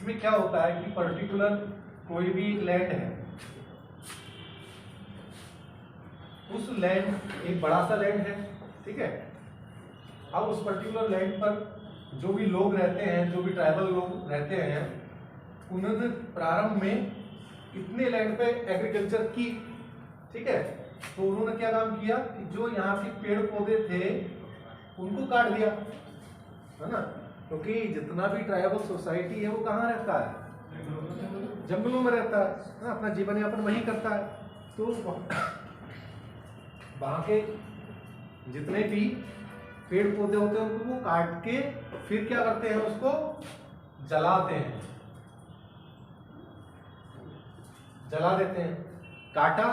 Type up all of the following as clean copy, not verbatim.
इसमें क्या होता है कि पर्टिकुलर कोई भी लैंड है, उस लैंड एक बड़ा सा लैंड है, ठीक है। अब उस पर्टिकुलर लैंड पर जो भी लोग रहते हैं, जो भी ट्राइबल लोग रहते हैं, उन्होंने प्रारंभ में इतने लैंड पे एग्रीकल्चर की, ठीक है। तो उन्होंने क्या काम किया कि जो यहाँ के पेड़ पौधे थे उनको काट दिया, है ना, क्योंकि जितना भी ट्राइबल सोसाइटी है वो कहाँ रहता है, जंगलों में रहता है ना, अपना जीवन यापन वहीं करता है। तो वहाँ के जितने भी पेड़ पौधे होते हैं उनको वो काट के फिर क्या करते हैं, उसको जलाते हैं, जला देते हैं। काटा,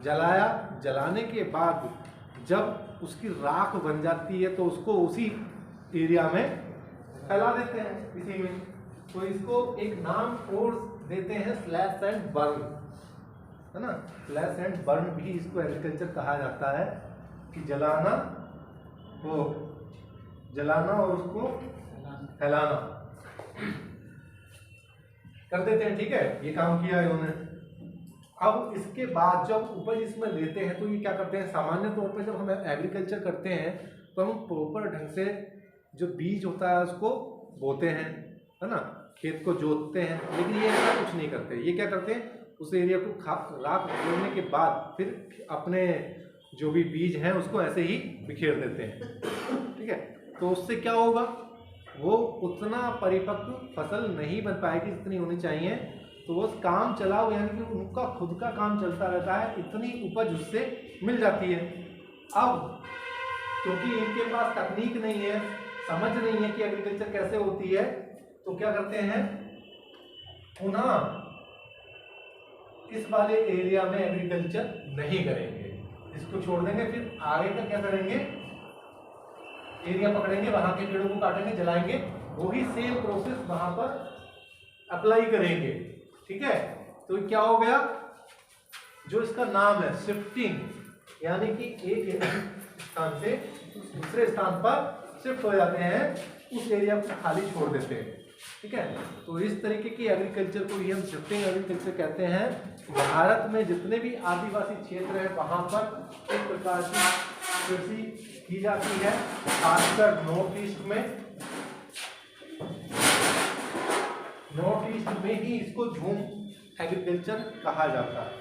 जलाया, जलाने के बाद जब उसकी राख बन जाती है तो उसको उसी एरिया में फैला देते हैं इसी में। तो इसको एक नाम और देते हैं स्लैश एंड बर्न, है ना। स्लैश एंड बर्न भी इसको एग्रीकल्चर कहा जाता है कि जलाना, वो जलाना और उसको फैलाना कर देते हैं, ठीक है। ये काम किया है उन्होंने। अब इसके बाद जब उपज इसमें लेते हैं तो ये क्या करते हैं, सामान्य तौर पर जब हम एग्रीकल्चर करते हैं तो हम प्रॉपर ढंग से जो बीज होता है उसको बोते हैं, है ना, खेत को जोतते हैं। लेकिन ये ऐसा कुछ नहीं करते। ये क्या करते हैं, उस एरिया को राख जोड़ने के बाद फिर अपने जो भी बीज हैं उसको ऐसे ही बिखेर देते हैं, ठीक है। तो उससे क्या होगा, वो उतना परिपक्व फसल नहीं बन पाएगी जितनी होनी चाहिए। तो वो काम चलाओ, यानी कि उनका खुद का काम चलता रहता है, इतनी उपज उससे मिल जाती है। अब क्योंकि इनके पास तकनीक नहीं है, समझ नहीं है कि एग्रीकल्चर कैसे होती है, तो क्या करते हैं, पुनः इस वाले एरिया में एग्रीकल्चर नहीं करेंगे, इसको छोड़ देंगे। फिर आगे का क्या करेंगे, एरिया पकड़ेंगे, वहां के पेड़ों को काटेंगे, जलाएंगे, वही सेम प्रोसेस वहां पर अप्लाई करेंगे, ठीक है। तो क्या हो गया, जो इसका नाम है शिफ्टिंग, यानी कि एक स्थान से दूसरे स्थान पर शिफ्ट हो जाते हैं, उस एरिया को खाली छोड़ देते हैं, ठीक है। तो इस तरीके की एग्रीकल्चर को ही हम शिफ्टिंग एग्रीकल्चर कहते हैं। भारत में जितने भी आदिवासी क्षेत्र है वहां पर इस प्रकार की कृषि की जाती है, खासकर नॉर्थ ईस्ट में। नॉर्थ ईस्ट में ही इसको झूम एग्रीकल्चर कहा जाता है,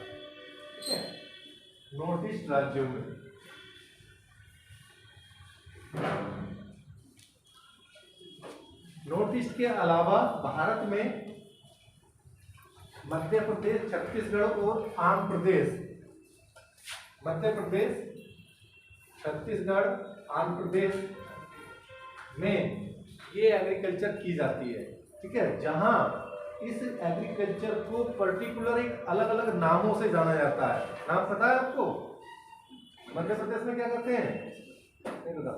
ठीक है, नॉर्थ ईस्ट राज्यों में। नॉर्थ ईस्ट के अलावा भारत में मध्य प्रदेश, छत्तीसगढ़ और आंध्र प्रदेश, मध्य प्रदेश, छत्तीसगढ़, आंध्र प्रदेश में ये एग्रीकल्चर की जाती है, ठीक है। जहां इस एग्रीकल्चर को पर्टिकुलर एक अलग अलग नामों से जाना जाता है। नाम पता है आपको, मध्य प्रदेश में क्या कहते हैं, नहीं पता?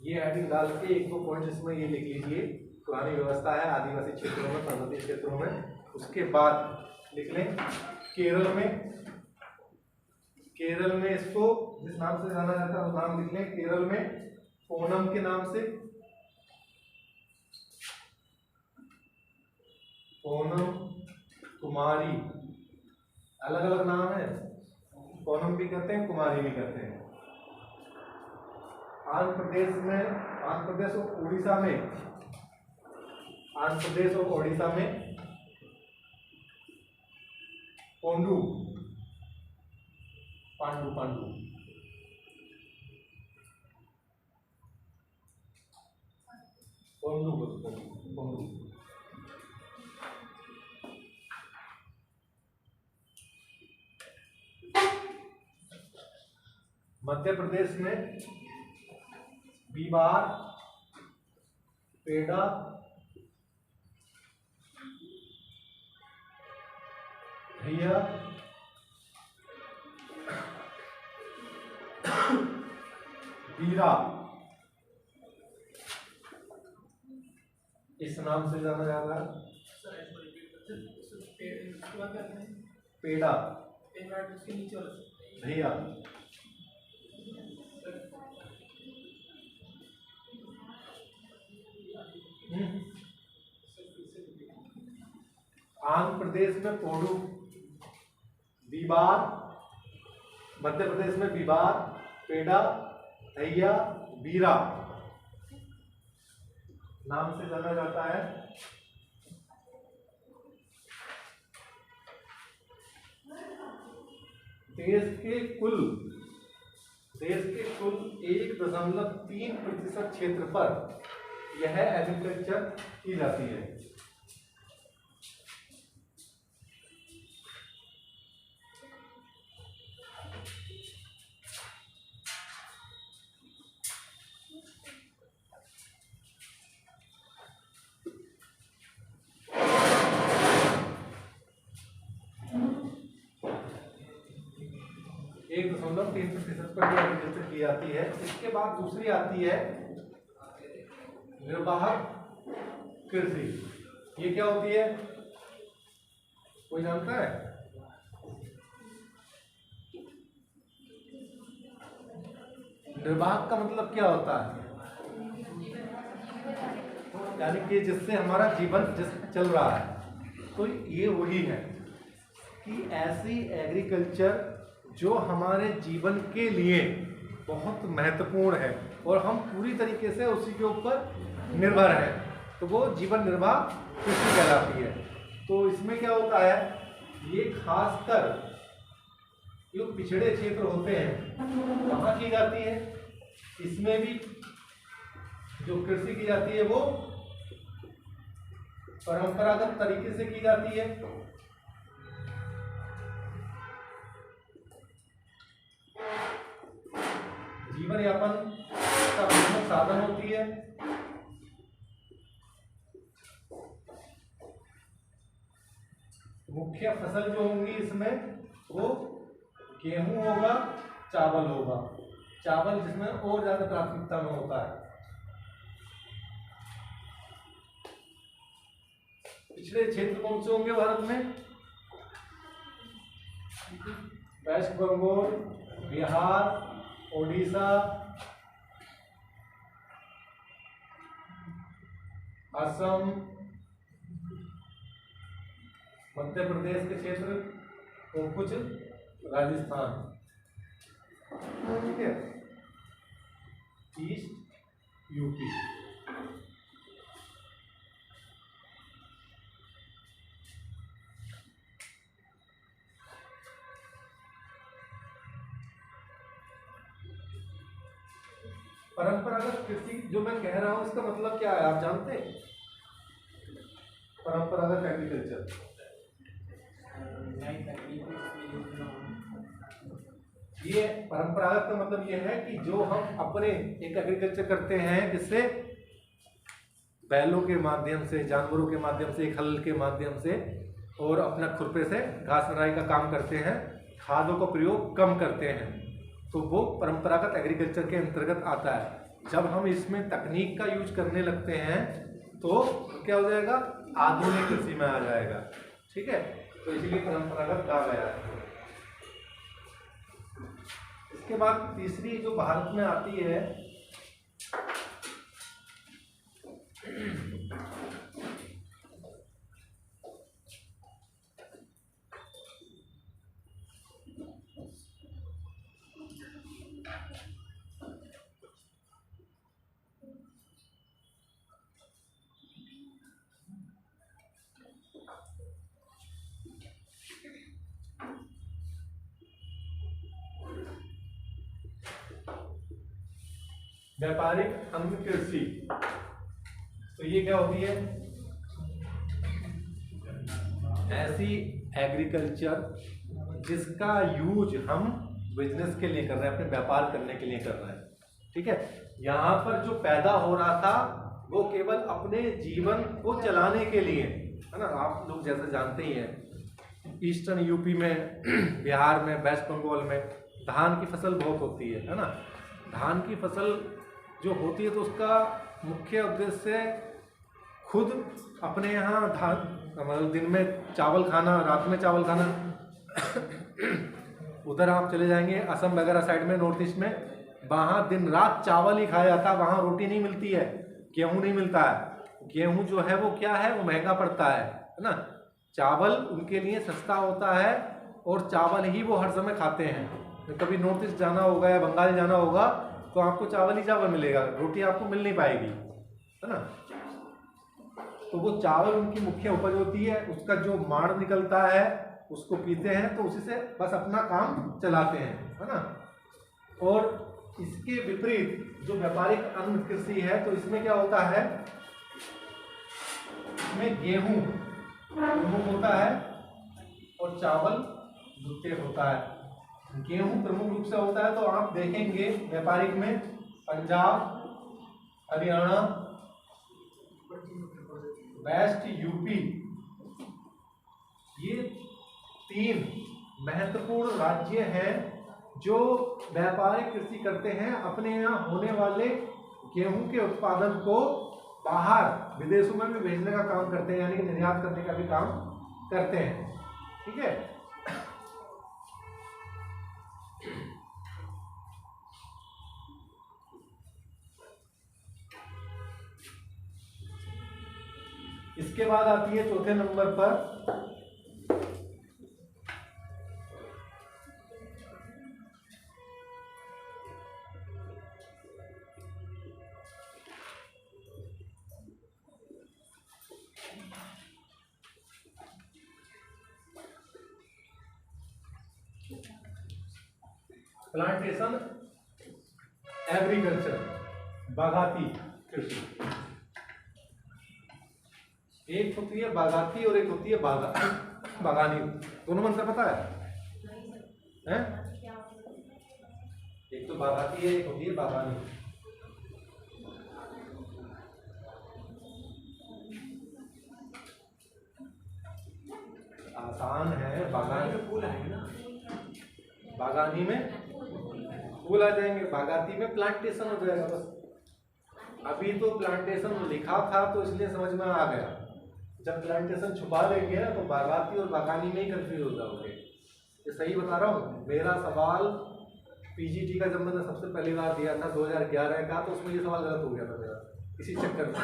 ये हेडिंग डाल के एक दो पॉइंट इसमें ये लिख लीजिए, पुरानी व्यवस्था है आदिवासी क्षेत्रों में, पर्वतीय क्षेत्रों में। उसके बाद लिख लें केरल में, केरल में इसको जिस नाम से जाना जाता है वो नाम लिख लें। केरल में ओनम के नाम से, ओनम, कुमारी, अलग अलग नाम है, ओनम भी कहते हैं, कुमारी भी कहते हैं। आंध्र प्रदेश में, आंध्र प्रदेश और उड़ीसा में, आंध्र प्रदेश और उड़ीसा में पोंडू, पांडु, पांडु, पोंडू, पोंडू। मध्य प्रदेश में बीबार, पेड़ा, भैया, बीरा, इस नाम से जाना जाता है। पेड़ा, भैया, आंध्र प्रदेश में पोडू, बीबार, मध्य प्रदेश में बीबार, पेडा, धैया, बीरा नाम से जाना जाता है। देश के कुल 1.3% क्षेत्र पर यह एग्रीकल्चर की जाती है। एक 1.3% पर एग्रीकल्चर की जाती है। इसके बाद दूसरी आती है निर्वाह कृषि। ये क्या होती है, कोई जानता है? निर्वाह का मतलब क्या होता है? यानी कि जिससे हमारा जीवन चल रहा है। तो ये वही है कि ऐसी एग्रीकल्चर जो हमारे जीवन के लिए बहुत महत्वपूर्ण है और हम पूरी तरीके से उसी के ऊपर निर्भर हैं, तो वो जीवन निर्वाह कृषि कहलाती है। तो इसमें क्या होता है, ये खासकर जो पिछड़े क्षेत्र होते हैं वहाँ की जाती है। इसमें भी जो कृषि की जाती है वो परंपरागत तरीके से की जाती है। जीवन यापन का प्रमुख साधन होती है। मुख्य फसल जो होंगी इसमें वो गेहूं होगा, चावल होगा। चावल जिसमें और ज्यादा प्राथमिकता में होता है। पिछड़े क्षेत्र कौन से होंगे भारत में? वेस्ट बंगाल, बिहार, ओडिशा, असम, मध्य प्रदेश के क्षेत्र और कुछ राजस्थान, ठीक है, ईस्ट यूपी। परंपरागत कृषि जो मैं कह रहा हूं इसका मतलब क्या है, आप जानते हैं? परंपरागत एग्रीकल्चर ये परंपरागत का मतलब ये है कि जो हम अपने एक एग्रीकल्चर करते हैं जिससे बैलों के माध्यम से, जानवरों के माध्यम से, एक हल के माध्यम से और अपना खुरपे से घास निराई का काम करते हैं, खादों का प्रयोग कम करते हैं, तो वो परंपरागत एग्रीकल्चर के अंतर्गत आता है। जब हम इसमें तकनीक का यूज करने लगते हैं तो क्या हो जाएगा, आधुनिक कृषि में आ जाएगा, ठीक है। तो इसलिए परंपरागत कहा गया है। इसके बाद तीसरी जो भारत में आती है व्यापारिक अन्न कृषि। तो ये क्या होती है, ऐसी एग्रीकल्चर जिसका यूज हम बिजनेस के लिए कर रहे हैं, अपने व्यापार करने के लिए कर रहे हैं, ठीक है। यहाँ पर जो पैदा हो रहा था वो केवल अपने जीवन को चलाने के लिए, है ना। आप लोग जैसे जानते ही हैं ईस्टर्न यूपी में, बिहार में, वेस्ट बंगाल में धान की फसल बहुत होती है ना। धान की फसल जो होती है तो उसका मुख्य उद्देश्य खुद अपने यहाँ धान, मतलब दिन में चावल खाना, रात में चावल खाना। उधर आप चले जाएंगे असम वगैरह साइड में, नॉर्थ ईस्ट में, वहाँ दिन रात चावल ही खाया जाता है, वहाँ रोटी नहीं मिलती है, गेहूँ नहीं मिलता है। गेहूँ जो है वो क्या है, वो महंगा पड़ता है ना। चावल उनके लिए सस्ता होता है और चावल ही वो हर समय खाते हैं। कभी नॉर्थ ईस्ट जाना होगा या बंगाल जाना होगा तो आपको चावल ही चावल मिलेगा, रोटी आपको मिल नहीं पाएगी, है ना। तो वो चावल उनकी मुख्य उपज होती है, उसका जो माड़ निकलता है उसको पीते हैं, तो उसी से बस अपना काम चलाते हैं, है ना। और इसके विपरीत जो व्यापारिक अन्न कृषि है तो इसमें क्या होता है, इसमें गेहूं प्रमुख होता है और चावल द्वितीय होता है। गेहूं प्रमुख रूप से होता है, तो आप देखेंगे व्यापारिक में पंजाब, हरियाणा, वेस्ट यूपी, ये 3 महत्वपूर्ण राज्य हैं जो व्यापारिक कृषि करते हैं, अपने यहाँ होने वाले गेहूं के उत्पादन को बाहर विदेशों में भी भेजने का काम करते हैं, यानी कि निर्यात करने का भी काम करते हैं, ठीक है। इसके बाद आती है चौथे नंबर पर प्लांटेशन एग्रीकल्चर, बागाती कृषि। एक होती है बागाती और एक होती है बागानी। दोनों में अंतर पता है? एक तो बागाती है, एक होती है बागानी। आसान है, बागानी में फूल आएंगे ना, बागानी में फूल आ जाएंगे, बागाती में प्लांटेशन हो जाएगा बस। अभी तो प्लांटेशन लिखा था तो इसलिए समझ में आ गया, जब प्लांटेशन छुपा देंगे ना तो बागाती और बागानी में ही कंफ्यूज हो जाओगे। ये सही बता रहा हूँ। मेरा सवाल पीजीटी का जब मैंने सबसे पहली बार दिया था 2011 का, तो उसमें ये सवाल गलत हो गया था मेरा, इसी चक्कर में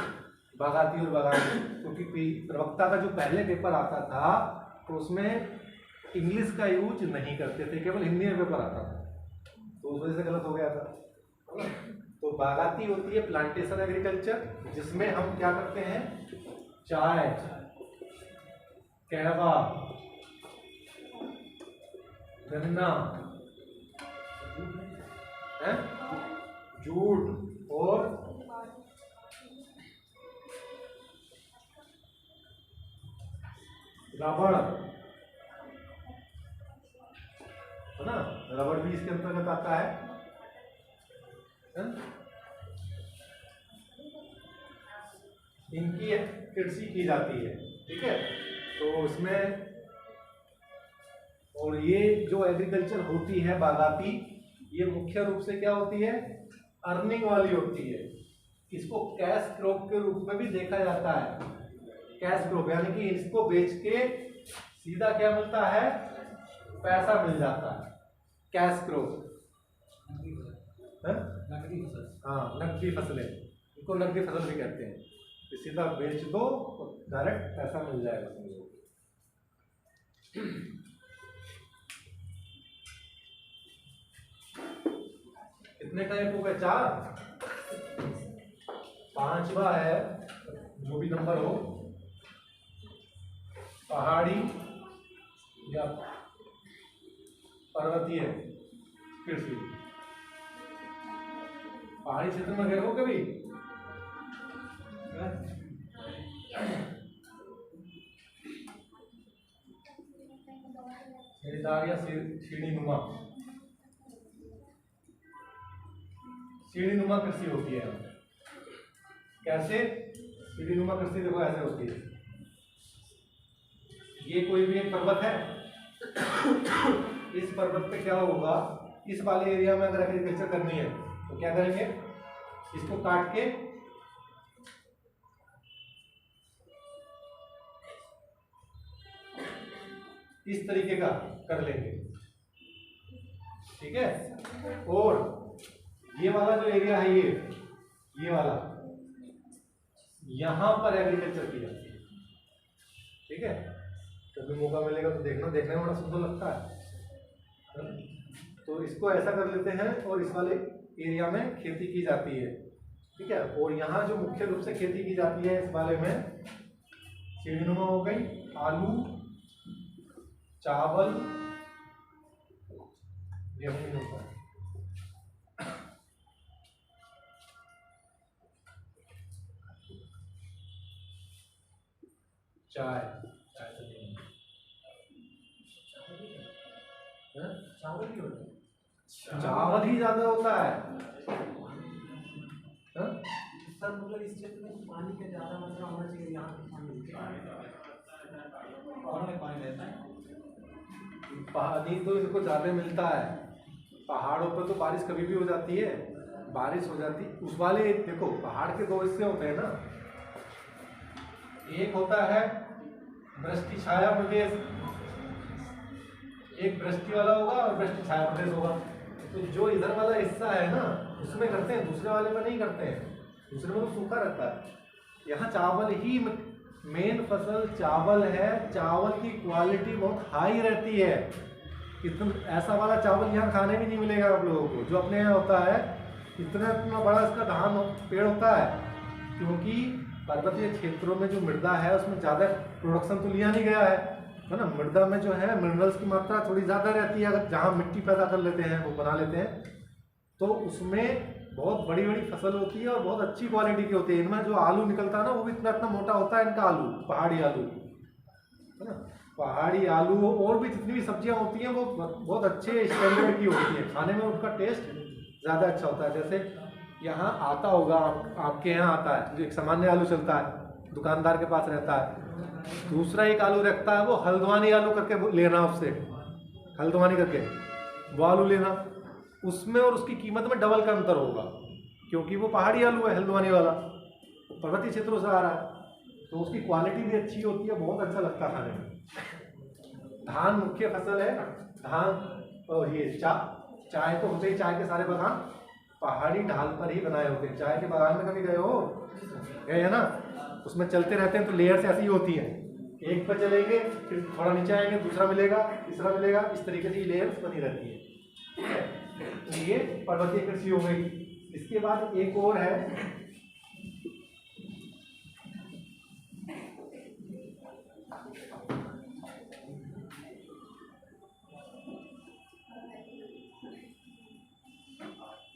बागाती और बागानी, क्योंकि प्रवक्ता का जो पहले पेपर आता था तो उसमें इंग्लिश का यूज नहीं करते थे, केवल हिंदी में पेपर आता था, तो उस वजह से गलत हो गया था। तो बागाती होती है प्लांटेशन एग्रीकल्चर, जिसमें हम क्या करते हैं, चाय, कहवा, गन्ना, जूट और रबड़, है ना, रबड़ भी इसके अंतर्गत आता है। इनकी कृषि की जाती है, ठीक है। तो इसमें, और ये जो एग्रीकल्चर होती है बागाती, ये मुख्य रूप से क्या होती है, अर्निंग वाली होती है। इसको कैश क्रॉप के रूप में भी देखा जाता है। कैश क्रॉप यानी कि इसको बेच के सीधा क्या मिलता है, पैसा मिल जाता है। कैश क्रॉप, नकदी फसल, हाँ नकदी फसलें, इनको नकदी फसल भी कहते हैं। सीधा बेच दो तो डायरेक्ट पैसा मिल जाएगा समझो। कितने टाइप हो गए, 4, 5वां है जो भी नंबर हो, पहाड़ी या पर्वतीय कृषि। पहाड़ी क्षेत्र में गए हो कभी? सीढ़ीदार या सीढ़ीनुमा, सीढ़ीनुमा कृषि होती है। कैसे सीढ़ीनुमा कृषि? देखो ऐसे होती है, ये कोई भी एक पर्वत है, इस पर्वत पे क्या होगा, इस वाले एरिया में अगर एग्रीकल्चर करनी है तो क्या करेंगे, इसको काट के इस तरीके का कर लेंगे, ठीक है। और ये वाला जो एरिया है, ये वाला, यहां पर एग्रीकल्चर की जाती है, ठीक है। कभी मौका मिलेगा तो देखना, देखने में बड़ा सुंदर लगता है। तो इसको ऐसा कर लेते हैं और इस वाले एरिया में खेती की जाती है, ठीक है। और यहाँ जो मुख्य रूप से खेती की जाती है इस वाले में सीढ़ीनुमा हो गई, आलू, चावल, गेहूं होता है, चाय, चाय तो नहीं है, चावल ही होता है, चावल ही ज्यादा होता है। सर मतलब इस क्षेत्र में पानी का ज्यादा मात्रा होना चाहिए, यहाँ पे पानी रहता है। पानी तो इनको ज्यादा मिलता है, पहाड़ों पर तो बारिश कभी भी हो जाती है, बारिश हो जाती उस वाले, देखो पहाड़ के दो हिस्से होते हैं ना, एक होता है वृष्टि छाया प्रदेश, एक वृष्टि वाला होगा और वृष्टि छाया प्रदेश होगा। तो जो इधर वाला हिस्सा है ना उसमें करते हैं, दूसरे वाले में नहीं करते हैं, दूसरे में तो सूखा रहता है। यहाँ चावल ही मेन फसल चावल है, चावल की क्वालिटी बहुत हाई रहती है, इतना ऐसा वाला चावल यहाँ खाने भी नहीं मिलेगा आप लोगों को जो अपने यहाँ होता है। इतना इतना बड़ा इसका धान पेड़ होता है, क्योंकि पर्वतीय क्षेत्रों में जो मृदा है उसमें ज़्यादा प्रोडक्शन तो लिया नहीं गया है ना। मृदा में जो है मिनरल्स की मात्रा थोड़ी ज़्यादा रहती है, अगर जहाँ मिट्टी पैदा कर लेते हैं वो बना लेते हैं, तो उसमें बहुत बड़ी बड़ी फसल होती है और बहुत अच्छी क्वालिटी की होती है। इनमें जो आलू निकलता है ना वो भी इतना इतना मोटा होता है इनका आलू, पहाड़ी आलू है ना। पहाड़ी आलू और भी जितनी भी सब्जियां होती हैं वो बहुत अच्छे स्टैंडर्ड की होती है, खाने में उनका टेस्ट ज़्यादा अच्छा होता है। जैसे यहाँ आता होगा आपके यहाँ आता है जो एक सामान्य आलू चलता है, दुकानदार के पास रहता है। दूसरा एक आलू रखता है वो हल्द्वानी आलू करके लेना, उससे हल्द्वानी करके वो आलू लेना, उसमें और उसकी कीमत में डबल का अंतर होगा, क्योंकि वो पहाड़ी आलू है हल्द्वानी वाला, पर्वतीय क्षेत्रों से आ रहा है, तो उसकी क्वालिटी भी अच्छी होती है, बहुत अच्छा लगता है खाने में। धान मुख्य फसल है, धान और ये चाय तो होते ही, चाय के सारे बागान पहाड़ी ढाल पर ही बनाए होते हैं। चाय के बागान में कभी गए हो? गए है ना, उसमें चलते रहते हैं तो लेयर्स ऐसी होती हैं, एक पर चलेंगे फिर थोड़ा नीचे आएंगे दूसरा मिलेगा तीसरा मिलेगा, इस तरीके से लेयर्स बनी रहती है, ठीक है। तो ये पर्वतीय कृषि हो गई। इसके बाद एक और है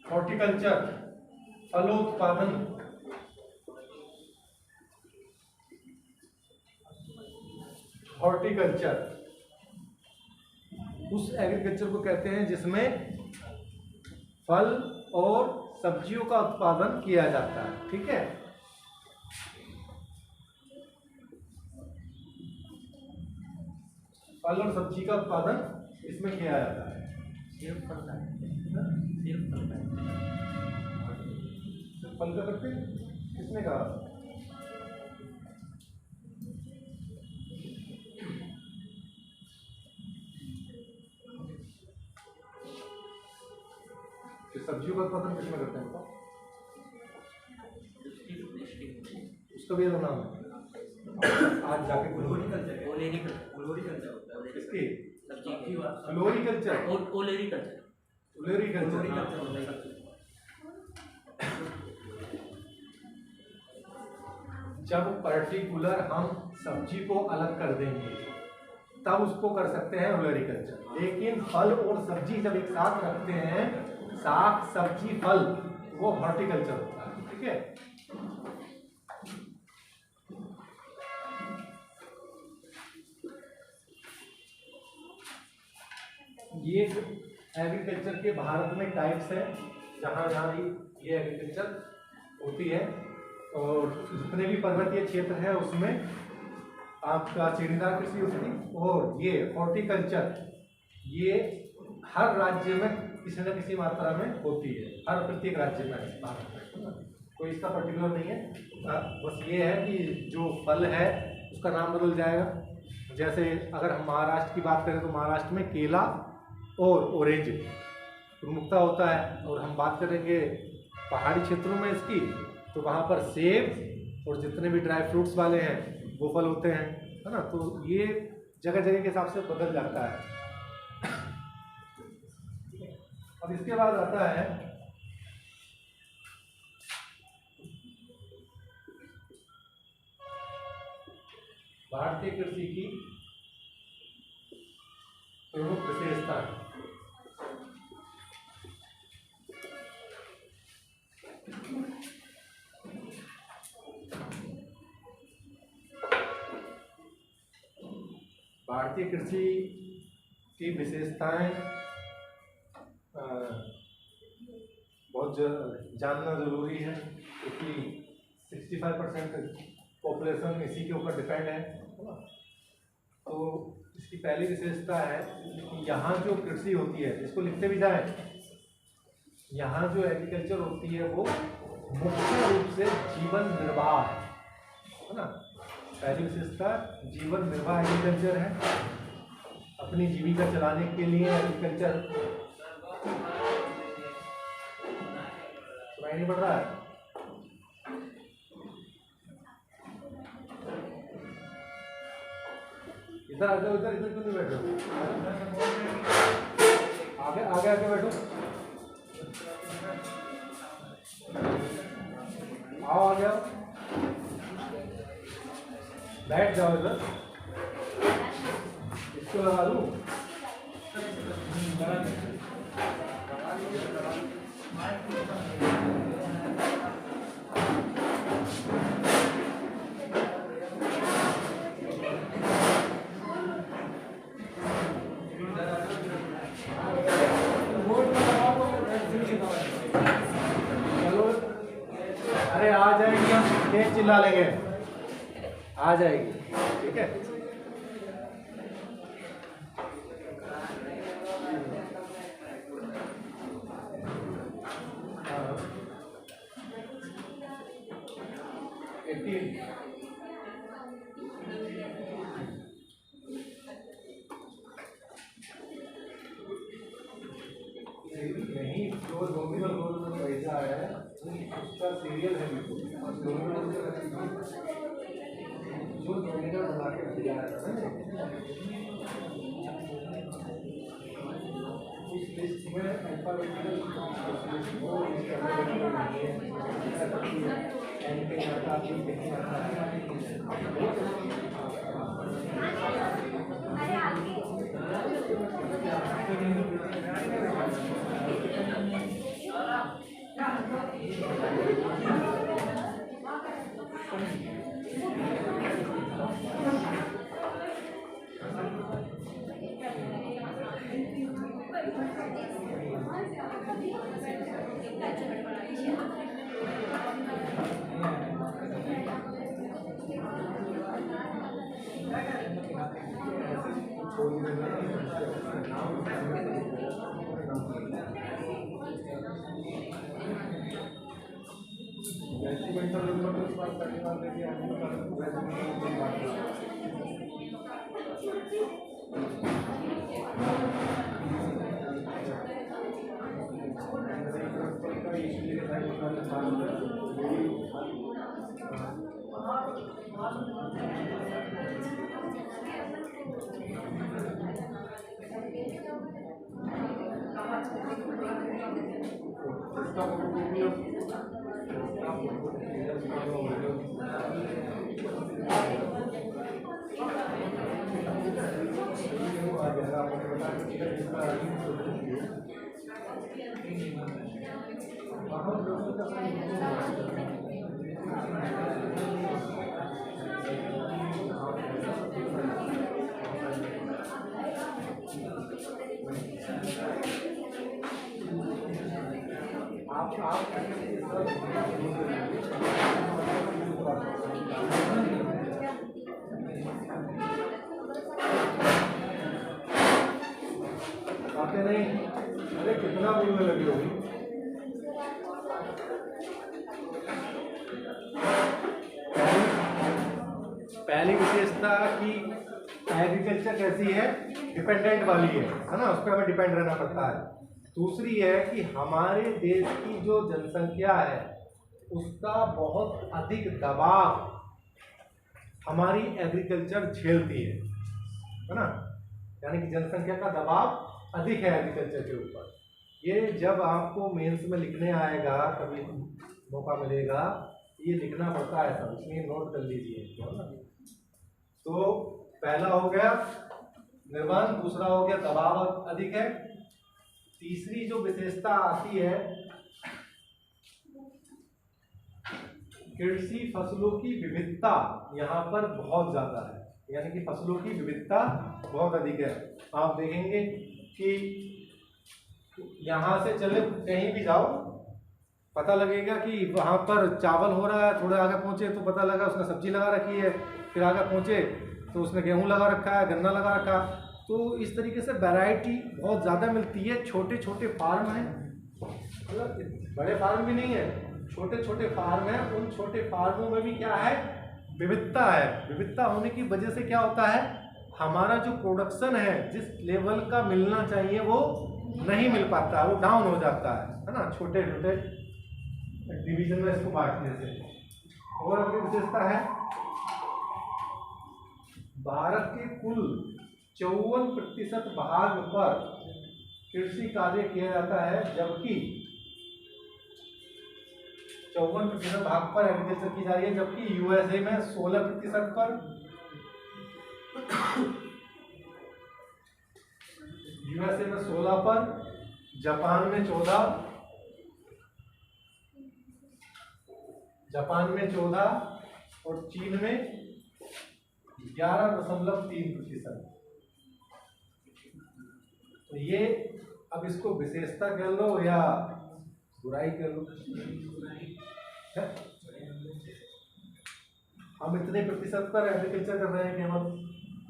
हॉर्टिकल्चर, फलोत्पादन। हॉर्टिकल्चर उस एग्रीकल्चर को कहते हैं जिसमें फल और सब्जियों का उत्पादन किया जाता है, ठीक है। फल और सब्जी का उत्पादन इसमें किया जाता है। सिर्फ फल का, सिर्फ फल का, फल का करते किसने कहा? सब्जियों का उत्पादन किसमें करते हैं? उसका भी नाम है आज जाके फ्लोरिकल्चर, ओलेरिकल्चर होता है किसकी? सब्जी की बात, फ्लोरिकल्चर, ओलेरिकल्चर, फ्लोरिकल्चर। जब पर्टिकुलर हम सब्जी को अलग कर देंगे तब उसको कर सकते हैं फ्लोरिकल्चर, लेकिन फल और सब्जी जब एक साथ रखते हैं, साग सब्जी फल, वो हॉर्टिकल्चर होता है, ठीक है। ये एग्रीकल्चर के भारत में टाइप्स है, जहाँ जहाँ ये एग्रीकल्चर होती है, और जितने भी पर्वतीय क्षेत्र है उसमें आपका सीढ़ीदार कृषि होती है, और ये हॉर्टिकल्चर ये हर राज्य में किसी न किसी मात्रा में होती है, हर प्रत्येक राज्य में भारत में, कोई इसका पर्टिकुलर नहीं है। बस ये है कि जो फल है उसका नाम बदल जाएगा। जैसे अगर हम महाराष्ट्र की बात करें तो महाराष्ट्र में केला और ऑरेंज प्रमुखता होता है, और हम बात करेंगे पहाड़ी क्षेत्रों में इसकी तो वहाँ पर सेब और जितने भी ड्राई फ्रूट्स वाले हैं वो फल होते हैं, है ना। तो ये जगह जगह के हिसाब से बदल जाता है। अब इसके बाद आता है भारतीय कृषि की प्रमुख विशेषता। भारतीय कृषि की विशेषताएं बहुत जानना ज़रूरी है, क्योंकि 65% पॉपुलेशन इसी के ऊपर डिपेंड है। तो इसकी पहली विशेषता है कि यहाँ जो कृषि होती है, इसको लिखते भी जाए, यहाँ जो एग्रीकल्चर होती है वो मुख्य रूप से जीवन निर्वाह है ना। पहली विशेषता जीवन निर्वाह एग्रीकल्चर है, अपनी जीविका चलाने के लिए एग्रीकल्चर सुनाई नहीं पड़ रहा है। इधर आ जाओ, इधर क्यों नहीं बैठो, आगे आगे आगे बैठो, आओ आ जाओ, बैठ जाओ इधर, इसको लगा दूं। चलो, अरे आ जाएगी, हम तेज चिल्ला लेंगे, आ जाएगी, ठीक है। नहीं, जो नॉमिनल रोल में पैसा आया है उसका सीरियल है, जो नॉमिनल बना के दिया है उस लिस्ट में अल्फाबेटिकल आते नहीं, अरे कितना बोलने लगी होगी। पहली विशेषता की एग्रीकल्चर कैसी है, डिपेंडेंट वाली है ना, उस पर हमें डिपेंड रहना पड़ता है। दूसरी है कि हमारे देश की जो जनसंख्या है उसका बहुत अधिक दबाव हमारी एग्रीकल्चर झेलती है। है ना, यानी कि जनसंख्या का दबाव अधिक है एग्रीकल्चर के ऊपर। ये जब आपको मेंस में लिखने आएगा, कभी मौका मिलेगा, ये लिखना पड़ता है सब, इसलिए नोट कर लीजिए। तो पहला हो गया निर्माण, दूसरा हो गया दबाव अधिक है, तीसरी जो विशेषता आती है कृषि फसलों की विविधता यहाँ पर बहुत ज्यादा है, यानी कि फसलों की विविधता बहुत अधिक है। आप देखेंगे कि यहाँ से चले कहीं भी जाओ, पता लगेगा कि वहाँ पर चावल हो रहा है, थोड़े आगे पहुँचे तो पता लगा उसने सब्जी लगा रखी है, फिर आगे पहुँचे तो उसने गेहूँ लगा रखा है, गन्ना लगा रखा। तो इस तरीके से वैरायटी बहुत ज़्यादा मिलती है। छोटे छोटे फार्म हैं, मतलब बड़े फार्म भी नहीं है, छोटे छोटे फार्म हैं। उन छोटे फार्मों में भी क्या है, विविधता है। विविधता होने की वजह से क्या होता है, हमारा जो प्रोडक्शन है जिस लेवल का मिलना चाहिए वो नहीं मिल पाता, वो डाउन हो जाता है ना, छोटे छोटे डिवीजन में इसको बांटने से। और अपनी विशेषता है भारत के कुल 54% भाग पर कृषि कार्य किया जाता है, जबकि 54% भाग पर एग्रीकल्चर की जा रही है, जबकि यूएसए में 16% पर, यूएसए में 16 पर, जापान में 14, जापान में 14 और चीन में 11.3%। तो ये अब इसको विशेषता कह लो या बुराई कह लो, हम इतने प्रतिशत पर एग्रीकल्चर कर रहे हैं केवल,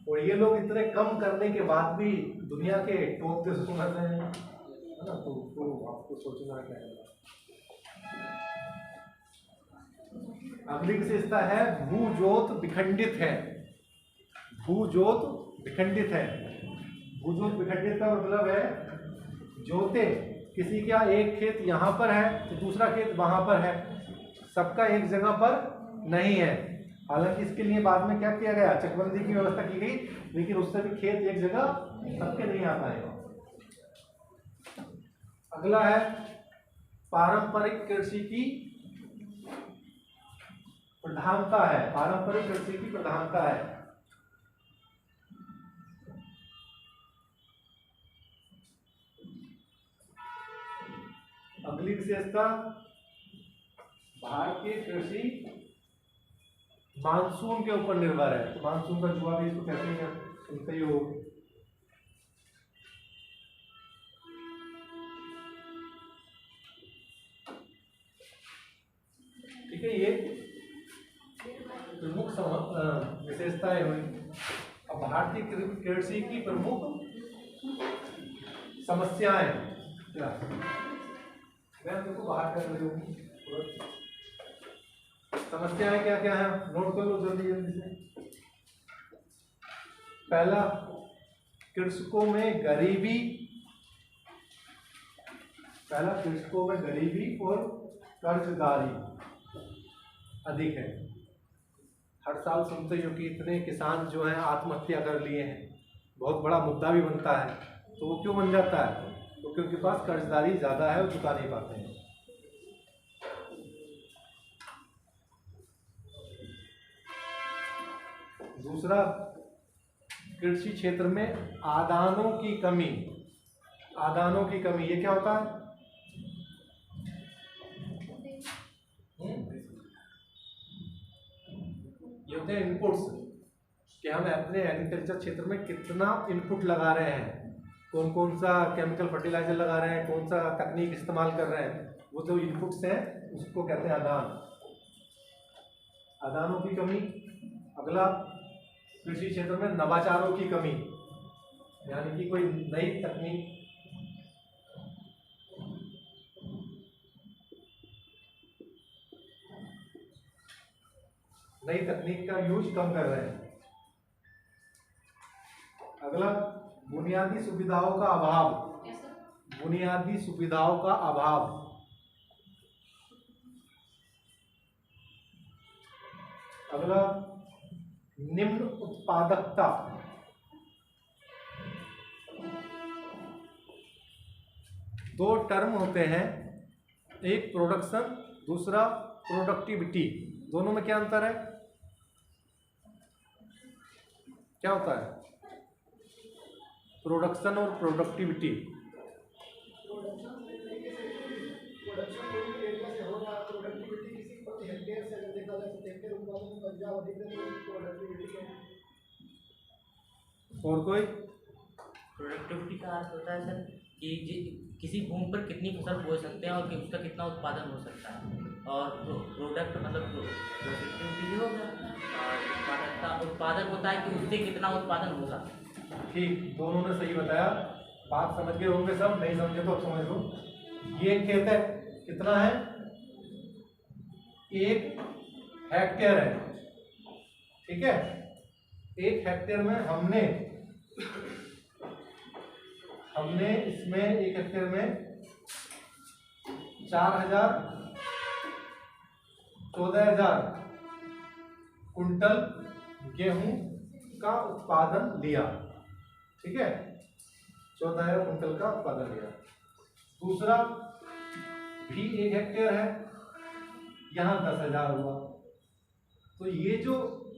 और ये लोग इतने कम करने के बाद भी दुनिया के टॉप पे सुन रहे हैं, है ना। तो आपको सोचना क्या है। अगली विशेषता है भूजोत विखंडित है। भूजोत विखंडित है। भूजोत विखंडित का मतलब है जोते किसी का एक खेत यहाँ पर है तो दूसरा खेत वहाँ पर है, सबका एक जगह पर नहीं है। हालांकि इसके लिए बाद में क्या किया गया, चकबंदी की व्यवस्था की गई, लेकिन उससे भी खेत एक जगह सबके नहीं आ पाएगा। अगला है पारंपरिक कृषि की प्रधानता है। पारंपरिक कृषि की प्रधानता है। अगली विशेषता भारत की कृषि मानसून के ऊपर निर्भर है। तो मानसून का जुआ भी इसको कहते हैं, सुनते ही हो। ठीक है, ये प्रमुख विशेषताएं हुई। अब भारतीय कृषि की प्रमुख समस्याएं क्या, मैं तुमको बाहर कर रही हूँ। समस्याएं क्या क्या है, नोट कर लो जल्दी जल्दी से। पहला, कृषकों में गरीबी। पहला, कृषकों में गरीबी और कर्जदारी अधिक है। हर साल सुनते हो कि इतने किसान जो हैं आत्महत्या कर लिए हैं, बहुत बड़ा मुद्दा भी बनता है। तो वो क्यों बन जाता है, तो क्योंकि पास कर्जदारी ज्यादा है, वो चुका नहीं पाते हैं। दूसरा, कृषि क्षेत्र में आदानों की कमी। आदानों की कमी, ये क्या होता है, ये होते हैं इनपुट्स, कि हम अपने एग्रीकल्चर क्षेत्र में कितना इनपुट लगा रहे हैं, कौन कौन सा केमिकल फर्टिलाइजर लगा रहे हैं, कौन सा तकनीक इस्तेमाल कर रहे हैं, वो जो इनपुट्स हैं उसको कहते हैं आदान। आदानों की कमी। अगला, कृषि क्षेत्र में नवाचारों की कमी, यानी कि कोई नई तकनीक, नई तकनीक का यूज कम कर रहे हैं। अगला, बुनियादी सुविधाओं का अभाव। बुनियादी सुविधाओं का अभाव। अगला, निम्न उत्पादकता। दो टर्म होते हैं, एक प्रोडक्शन, दूसरा प्रोडक्टिविटी। दोनों में क्या अंतर है? क्या होता है प्रोडक्शन और प्रोडक्टिविटी? और कोई? प्रोडक्टिविटी का अर्थ होता है सर कि किसी भूमि पर कितनी फसल बो सकते हैं और कि उसका कितना उत्पादन हो सकता है। और प्रोडक्ट मतलब प्रोडक्टिविटी भी हो गया, और उत्पादन होता है कि उससे कितना उत्पादन होगा। ठीक, दोनों ने सही बताया। बात समझ गए होंगे सब, नहीं समझे तो अब समझ लो। ये खेत है, कितना है? 1 हेक्टेयर है, ठीक है। 1 हेक्टेयर में हमने इसमें 1 हेक्टेयर में 4000 14,000 कुंटल गेहूं का उत्पादन लिया, ठीक है। 14,000 कुंटल का उत्पादन लिया। दूसरा भी 1 हेक्टेयर है, यहाँ 10,000 हुआ। तो ये जो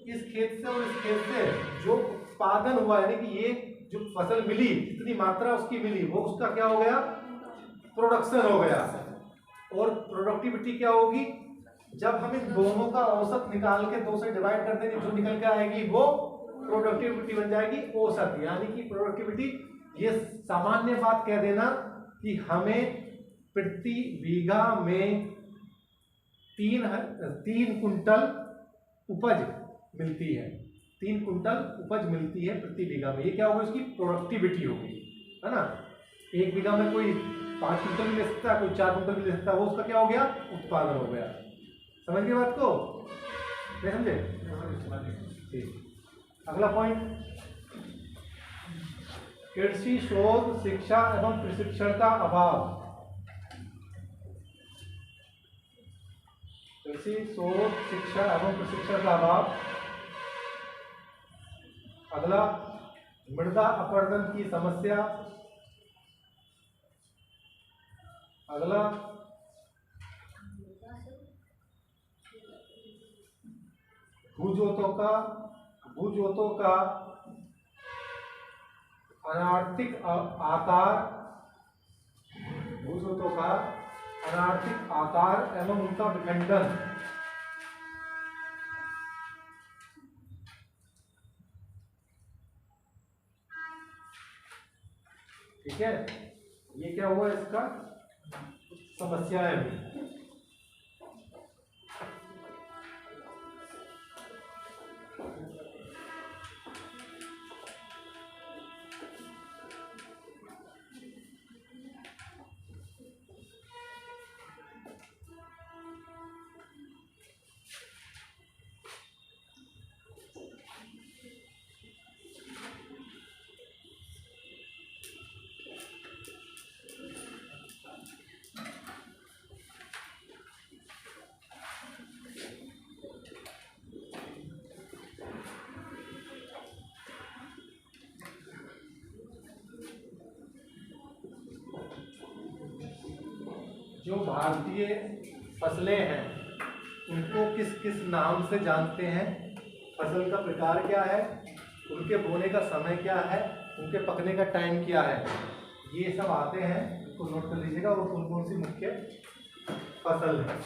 इस खेत से और इस खेत से जो उत्पादन हुआ, यानी कि ये जो फसल मिली, जितनी मात्रा उसकी मिली, वो उसका क्या हो गया? प्रोडक्शन हो गया। और प्रोडक्टिविटी क्या होगी? जब हम इन दोनों का औसत निकाल के 2 से डिवाइड कर देंगे, जो निकल के आएगी वो प्रोडक्टिविटी बन जाएगी औसत। यानी कि प्रोडक्टिविटी, ये सामान्य बात कह देना कि हमें प्रति बीघा में 3 कुंटल उपज मिलती है। 3 कुंटल उपज मिलती है प्रति बीघा में। ये क्या होगी? उसकी प्रोडक्टिविटी होगी, है ना। 1 बीघा में कोई 5 कुंटल भी ले सकता है, कोई 4 कुंटल भी ले सकता है, वो उसका क्या हो गया? उत्पादन हो गया। समझ गए बात को? नहीं समझे? ठीक। अगला पॉइंट, कृषि शोध, शिक्षा एवं प्रशिक्षण का अभाव। कृषि शोध, शिक्षा एवं प्रशिक्षण का अभाव। अगला, मृदा अपरदन की समस्या। अगला, भूजोतों का अनार्थिक आकार, भूजोतों का अनार्थिक आकार एवं उनका विखंडन। ठीक है, ये क्या हुआ? इसका समस्याएं भी। जो भारतीय फसलें हैं उनको किस किस नाम से जानते हैं? फसल का प्रकार क्या है, उनके बोने का समय क्या है, उनके पकने का टाइम क्या है, ये सब आते हैं। इसको नोट कर लीजिएगा। और कौन कौन सी मुख्य फसल है,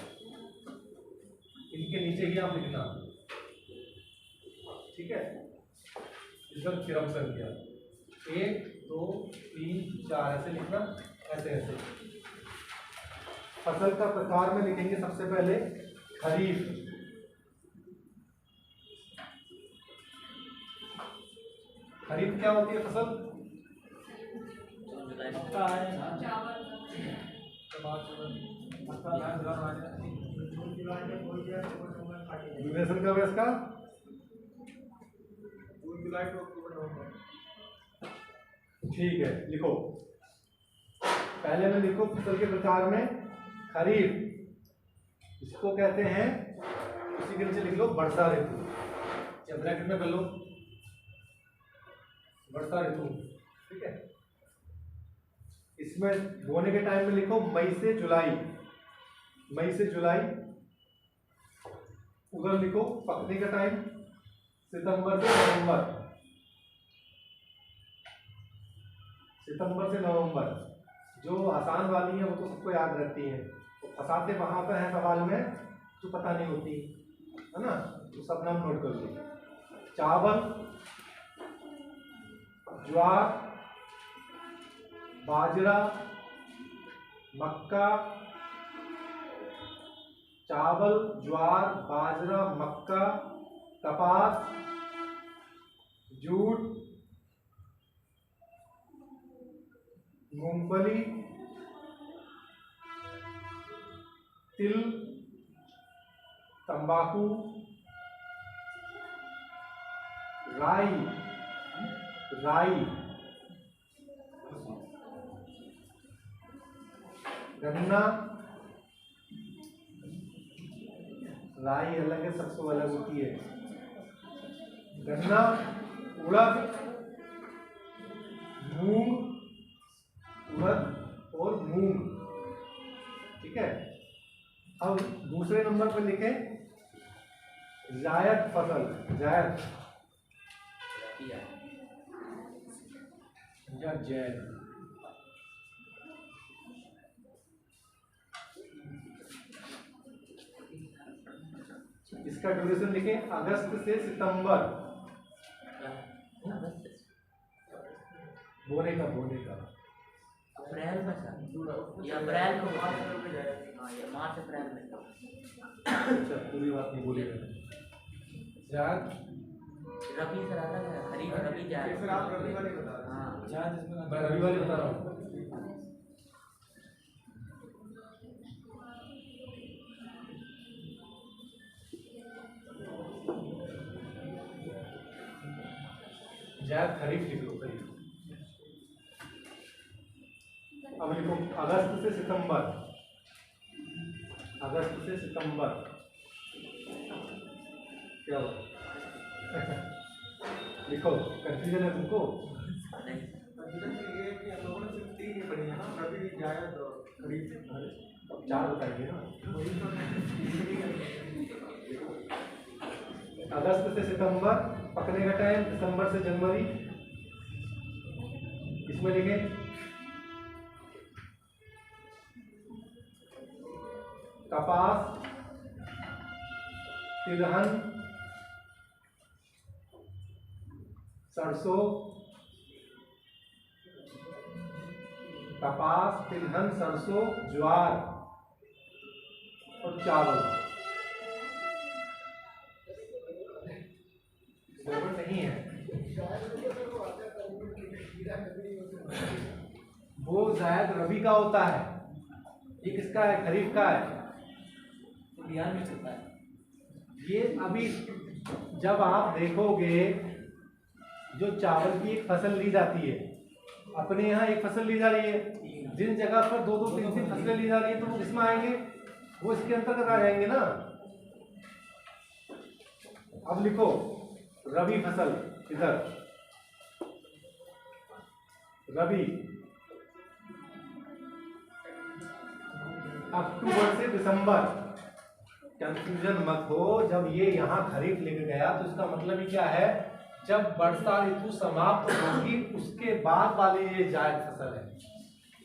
इनके नीचे ही आप लिखना, ठीक है। एकदम क्रम संख्या 1 2 3 4 ऐसे लिखना, ऐसे ऐसे। फसल का प्रकार में लिखेंगे सबसे पहले खरीफ। खरीफ क्या होती है फसल? मक्का है, ड्यूरेशन कब है इसका? जून जुलाई टू अक्टूबर नवंबर। ठीक है, लिखो। पहले में लिखो फसल के प्रकार में खरीफ, इसको कहते हैं, उसी के नीचे लिख लो वर्षा ऋतु, या ब्रैकेट में कर लो वर्षा ऋतु, ठीक है। इसमें बोने के टाइम में लिखो मई से जुलाई, मई से जुलाई। उधर लिखो पकने का टाइम सितंबर से नवंबर, सितंबर से नवंबर। जो आसान वाली है वो तो सबको याद रहती है, तो फंसाते वहां पर है सवाल में जो पता नहीं होती है ना, तो सब नाम नोट कर लो। चावल, ज्वार, बाजरा, मक्का, चावल, ज्वार, बाजरा, मक्का, कपास, जूट, मूंगफली, तिल, तंबाकू, राई, राई, गन्ना, राई अलग है, सरसों अलग होती है। गन्ना, उड़द, मूंग, उड़द और मूंग, ठीक है। अब दूसरे नंबर पर लिखे जायद फसल, जायद या जैद। इसका ड्यूरेशन लिखे अगस्त से सितंबर, बोने का, बोने का अप्रैल में सर, ये अप्रैल में हाँ ये मार्च अप्रैल में। अच्छा पूरी बात नहीं बोली मैंने। जायद रबी सर अलग है, खरीफ रबी जायद। फिर आप रबी वाले बता रहे हैं। हाँ जायद इसमें मैं रबी वाले बता रहा हूँ। जायद खरीफ लिख लो, खरीफ। अब लिखो अगस्त से सितंबर, अगस्त से सितंबर क्या हो लिखो, कंफ्यूजन है तुमको? ये कि हम लोगों ने सिर्फ 3 ही पढ़ी है ना, रबी, जायद और खरीफ। अब 4 बताइए ना। अगस्त से सितंबर, पकने का टाइम दिसंबर से जनवरी। इसमें लिखे कपास, तिलहन, सरसों, कपास, तिलहन, सरसों, ज्वार और चावल। गड़बड़ नहीं है, वो जायद रबी का होता है, ये किसका है? खरीफ का है। तो बिहार में चलता है ये अभी जब आप देखोगे जो चावल की एक फसल ली जाती है, अपने यहाँ एक फसल ली जा रही है, जिन जगह पर 2-2, 3-3 फसलें ली जा रही है तो वो किसमें आएंगे? वो इसके अंतर्गत आ जाएंगे ना। अब लिखो रबी फसल, इधर रबी अक्टूबर से दिसंबर। कंफ्यूजन मत हो, जब ये यहाँ खरीफ लिख गया तो इसका मतलब ही क्या है? जब वर्षा ऋतु समाप्त होगी उसके बाद वाली ये जायद फसल है,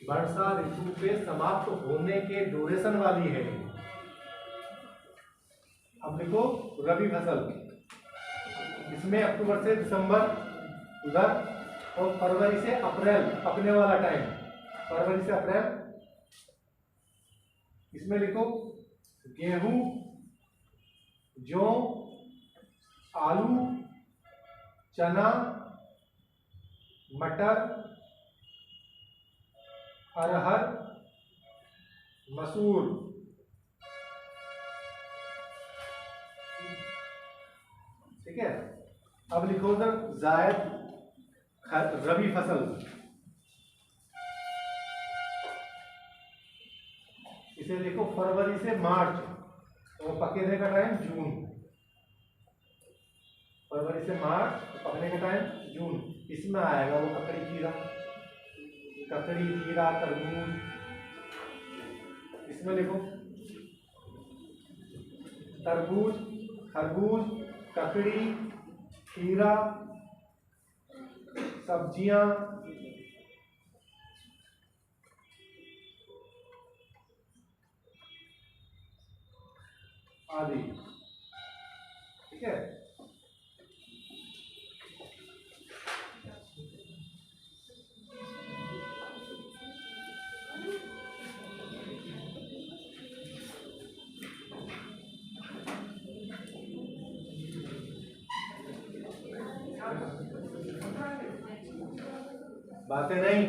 वर्षा ऋतु पे समाप्त होने के ड्यूरेशन वाली है। अब लिखो रबी फसल, इसमें अक्टूबर से दिसंबर उधर, और फरवरी से अप्रैल पकने वाला टाइम, फरवरी से अप्रैल। इसमें लिखो गेहूं, जौ, आलू, चना, मटर, अरहर, मसूर। ठीक है। अब लिखो उधर जायद रबी फसल, इसे लिखो फरवरी से मार्च, और पकने का टाइम जून, फरवरी से मार्च, पकने का टाइम जून। इसमें आएगा वो ककड़ी कीड़ा। ककड़ी, खीरा, तरबूज। इसमें लिखो तरबूज, खरबूज, ककड़ी, खीरा, सब्जियां, आदि। ठीक है, बातें नहीं।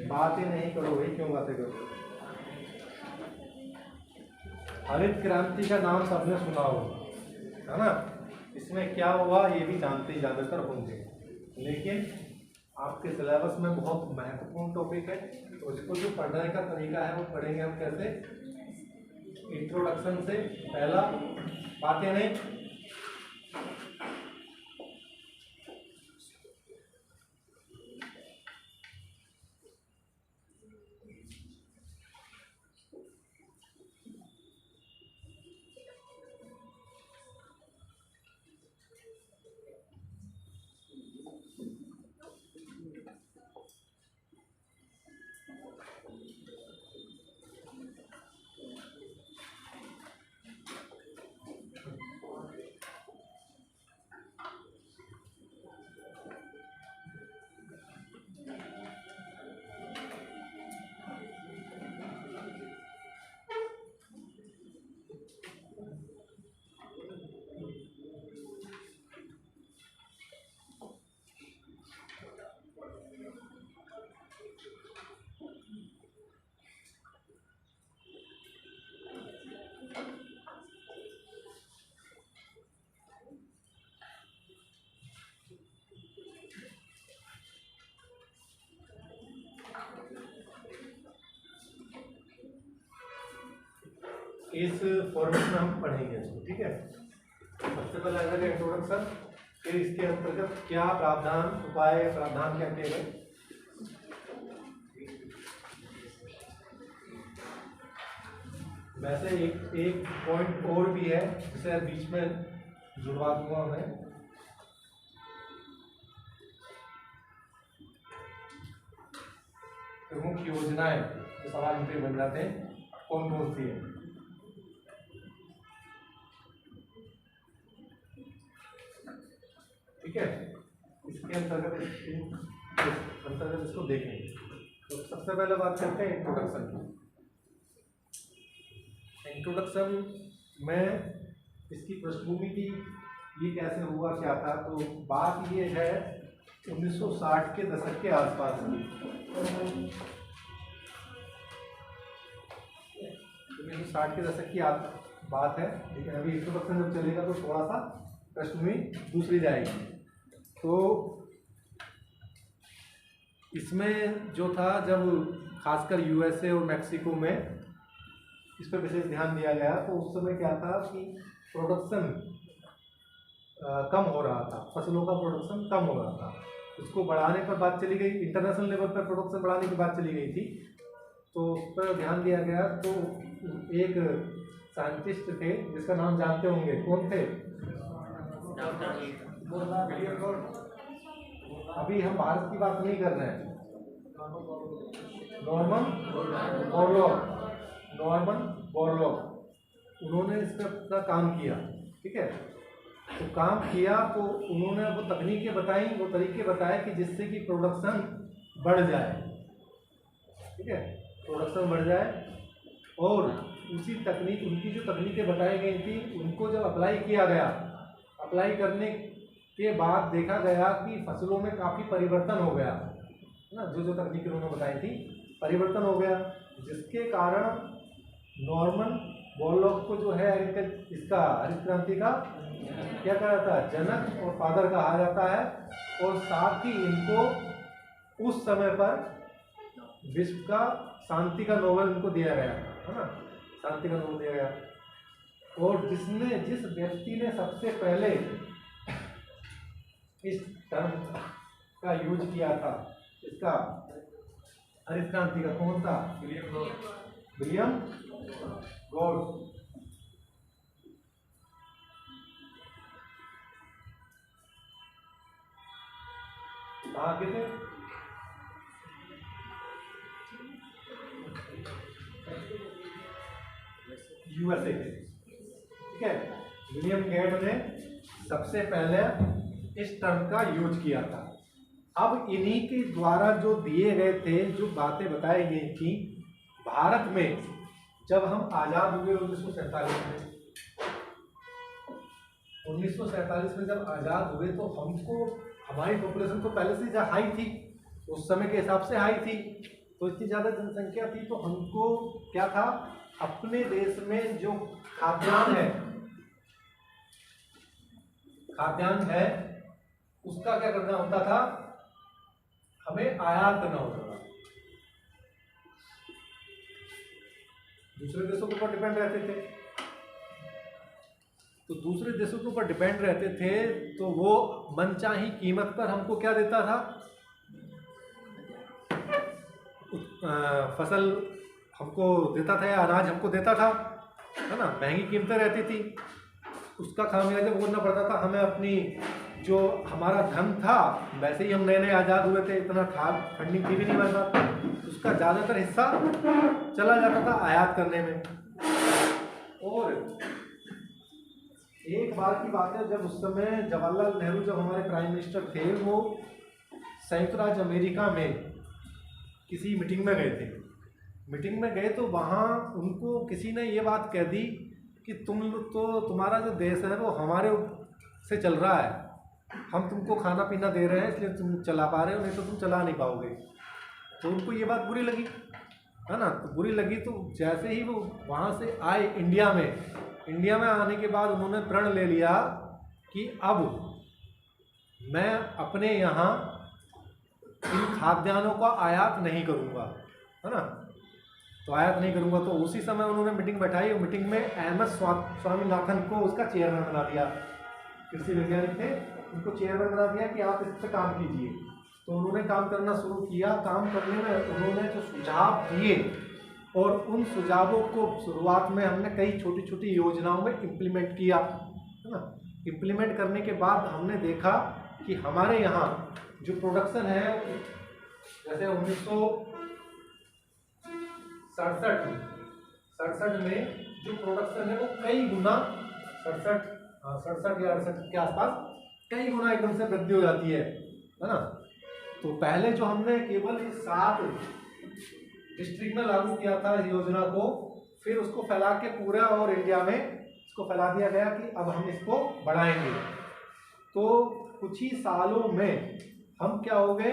बातें नहीं करो भाई, क्यों बातें करो? हरित क्रांति का नाम सबने सुना होगा, है ना? इसमें क्या हुआ ये भी जानते ही ज़्यादातर होंगे, लेकिन आपके सिलेबस में बहुत महत्वपूर्ण टॉपिक है, तो इसको जो पढ़ने का तरीका है वो पढ़ेंगे हम कैसे। इंट्रोडक्शन से पहला, बातें नहीं। इस फॉर्मेट में हम पढ़ेंगे इसको, ठीक है। सबसे पहले आ जाएगा इंट्रोडक्शन, फिर इसके अंतर्गत क्या प्रावधान, उपाय, प्रावधान क्या किए गए। वैसे एक पॉइंट और भी है जिसे बीच में जुड़वा दूंगा मैं। प्रमुख योजनाएं जो सवाल उन पे बन जाते हैं, कौन कौन सी है। ठीक है, इसके अंतर्गत इसको देखेंगे। तो सबसे पहले बात करते हैं इंट्रोडक्शन की। इंट्रोडक्शन में इसकी पृष्ठभूमि की, ये कैसे हुआ क्या था, तो बात ये है 1960 के दशक के आसपास की। 1960 के दशक की बात है, लेकिन अभी इंट्रोडक्शन जब चलेगा तो थोड़ा सा पृष्ठभूमि दूसरी जाएगी। तो इसमें जो था, जब खासकर यूएसए और मैक्सिको में इस पर विशेष ध्यान दिया गया, तो उस समय क्या था कि प्रोडक्शन कम हो रहा था, फसलों का प्रोडक्शन कम हो रहा था। उसको बढ़ाने पर बात चली गई, इंटरनेशनल लेवल पर प्रोडक्शन बढ़ाने की बात चली गई थी, तो उस पर ध्यान दिया गया। तो एक साइंटिस्ट थे जिसका नाम जानते होंगे, कौन थे? अभी हम भारत की बात नहीं कर रहे हैं। नॉर्मन बोरलॉग, उन्होंने इस पर अपना काम किया। ठीक है, तो काम किया तो उन्होंने वो तकनीकें बताई, वो तरीके बताए कि जिससे कि प्रोडक्शन बढ़ जाए। ठीक है, प्रोडक्शन बढ़ जाए, और उसी तकनीक, उनकी जो तकनीकें बताई गई थी, उनको जब अप्लाई किया गया, अप्लाई करने के बाद देखा गया कि फसलों में काफ़ी परिवर्तन हो गया ना। जो तकनीक उन्होंने बताई थी, परिवर्तन हो गया, जिसके कारण नॉर्मन बॉर्लॉग को जो है इसका हरित क्रांति का क्या कहा जाता है, जनक और फादर कहा जाता है। और साथ ही इनको उस समय पर विश्व का शांति का नोबेल इनको दिया गया, है ना, शांति का नोबेल दिया गया। और जिस व्यक्ति ने सबसे पहले इस टर्म का यूज किया था, इसका हरित क्रांति का, कौन था? William God. आगे थे यूएसए के, ठीक है। विलियम गेट ने सबसे पहले इस टर्म का यूज किया था। अब इन्हीं के द्वारा जो दिए गए थे, जो बातें बताई गई थी, भारत में जब हम आज़ाद हुए 1947 में, 1947 में जब आज़ाद हुए तो हमको, हमारी पॉपुलेशन तो पहले से हाई थी, उस समय के हिसाब से हाई थी, तो इतनी ज़्यादा जनसंख्या थी, तो हमको क्या था, अपने देश में जो खाद्यान्न है उसका क्या करना होता था, हमें आयात करना होता था। दूसरे देशों के ऊपर डिपेंड रहते थे, तो दूसरे देशों के ऊपर डिपेंड रहते थे, तो वो मनचाही कीमत पर हमको क्या देता था, फसल हमको देता था, या अनाज हमको देता था, है ना। महंगी कीमतें रहती थी, उसका खामियाजा भुगतना पड़ता था हमें। अपनी जो हमारा धन था, वैसे ही हम नए नए आज़ाद हुए थे, इतना था फंडिंग थी भी नहीं हमारे पास, उसका ज़्यादातर हिस्सा चला जाता था आयात करने में। और एक बार की बात है, जब उस समय जवाहरलाल नेहरू जब हमारे प्राइम मिनिस्टर थे, वो संयुक्त राज्य अमेरिका में किसी मीटिंग में गए थे। मीटिंग में गए तो वहाँ उनको किसी ने ये बात कह दी कि तुम्हारा जो देश है वो हमारे से चल रहा है, हम तुमको खाना पीना दे रहे हैं इसलिए तुम चला पा रहे हो, नहीं तो तुम चला नहीं पाओगे। तो उनको ये बात बुरी लगी, है ना। तो बुरी लगी, तो जैसे ही वो वहाँ से आए इंडिया में आने के बाद उन्होंने प्रण ले लिया कि अब मैं अपने यहाँ इन खाद्यान्नों का आयात नहीं करूँगा, है ना। तो आयात नहीं करूँगा, तो उसी समय उन्होंने मीटिंग बैठाई, और मीटिंग में एम.एस. स्वामीनाथन को उसका चेयरमैन बना दिया। कृषि वैज्ञानिक थे, उनको चेयरमैन बना दिया कि आप इस पर काम कीजिए। तो उन्होंने काम करना शुरू किया। काम करने में उन्होंने जो सुझाव दिए, और उन सुझावों को शुरुआत में हमने कई छोटी छोटी योजनाओं में इम्प्लीमेंट किया, है ना। इम्प्लीमेंट करने के बाद हमने देखा कि हमारे यहाँ जो प्रोडक्शन है, जैसे 1967 में जो प्रोडक्शन है वो कई गुना, 67 या 68 के आसपास कई गुना एकदम से वृद्धि हो जाती है ना। तो पहले जो हमने केवल इस 7 डिस्ट्रिक्ट में लागू किया था इस योजना को, फिर उसको फैला के पूरा और इंडिया में इसको फैला दिया गया कि अब हम इसको बढ़ाएंगे। तो कुछ ही सालों में हम क्या हो गए,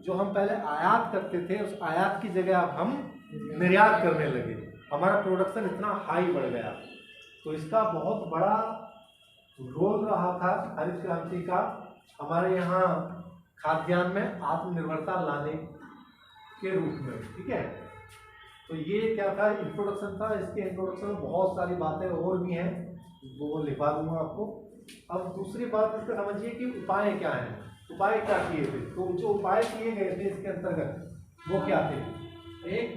जो हम पहले आयात करते थे उस आयात की जगह अब हम निर्यात करने लगे। हमारा प्रोडक्शन इतना हाई बढ़ गया। तो इसका बहुत बड़ा रोल रहा था हरित क्रांति का हमारे यहाँ खाद्यान्न में आत्मनिर्भरता लाने के रूप में, ठीक है। तो ये क्या था, इंट्रोडक्शन था। इसके इंट्रोडक्शन में बहुत सारी बातें और भी हैं, वो लिखवा दूंगा आपको। अब दूसरी बात इसको समझिए कि उपाय क्या हैं, उपाय क्या किए थे। तो जो उपाय किए गए थे इसके अंतर्गत वो क्या थे, एक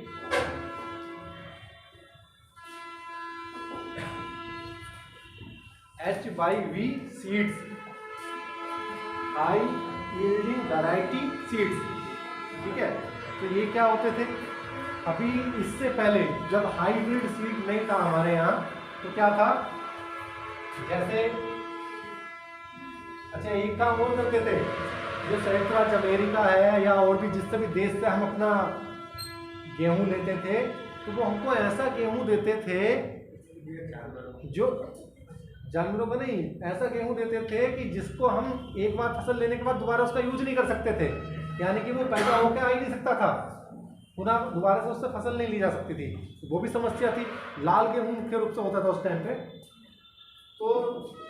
HYV seeds, high yielding variety seeds, ठीक है। तो ये क्या होते थे, अभी इससे पहले जब हाइब्रिड सीड नहीं था हमारे यहाँ, तो क्या था, जैसे अच्छा एक काम और करते थे, जो संयुक्त राज्य अमेरिका है या और भी जिस भी देश से हम अपना गेहूं लेते थे, तो वो हमको ऐसा गेहूं देते थे जो जानवरों को नहीं, ऐसा गेहूं देते थे कि जिसको हम एक बार फसल लेने के बाद दोबारा उसका यूज नहीं कर सकते थे, यानी कि वो पैदा होकर आ ही नहीं सकता था, पुनः दोबारा से उससे फसल नहीं ली जा सकती थी, वो भी समस्या थी। लाल गेहूँ मुख्य रूप से होता था उस टाइम पे। तो